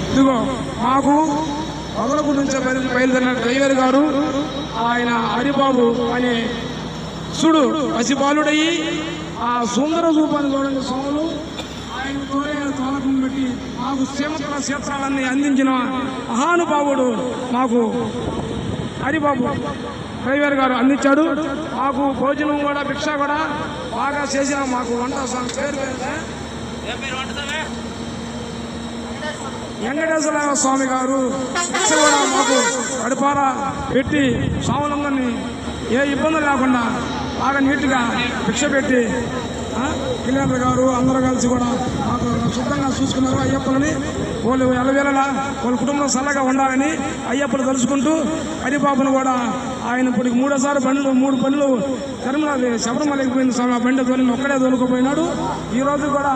ఇదిగో మాకు మొదలకు నుంచే బయలుదేరిన డ్రైవర్ గారు ఆయన హరిబాబు అనే సుడు పసిబాలుడయ్యి ఆ సుందర రూపాన్ని చూడండి స్వాములు ఆయన తోలకం పెట్టి మాకు శ్రీమంతుల క్షేత్రాలన్నీ అందించిన మహానుభావుడు మాకు హరిబాబు డ్రైవర్ గారు అందించాడు. మాకు భోజనం కూడా భిక్ష కూడా బాగా చేసిన మాకు వంట పేరు వెంకటేశ్వర స్వామి గారు భిక్ష కూడా మాకు కడుపారా పెట్టి స్వాములందరినీ ఏ ఇబ్బందులు లేకుండా బాగా నీట్గా భిక్ష పెట్టి కిలియర్ గారు అందరూ కలిసి కూడా మాకు శుద్ధంగా చూసుకున్నారు. అయ్యప్పలని వాళ్ళు ఎలవేళలా వాళ్ళ కుటుంబం చల్లగా ఉండాలని అయ్యప్పలు తలుచుకుంటూ హరిబాబును కూడా ఆయన ఇప్పుడు మూడోసారి మూడు పనులు శబరిమలకి పోయింది స్వామి. ఆ బండి తోలిని ఒక్కడే తోలుకుపోయినాడు. ఈరోజు కూడా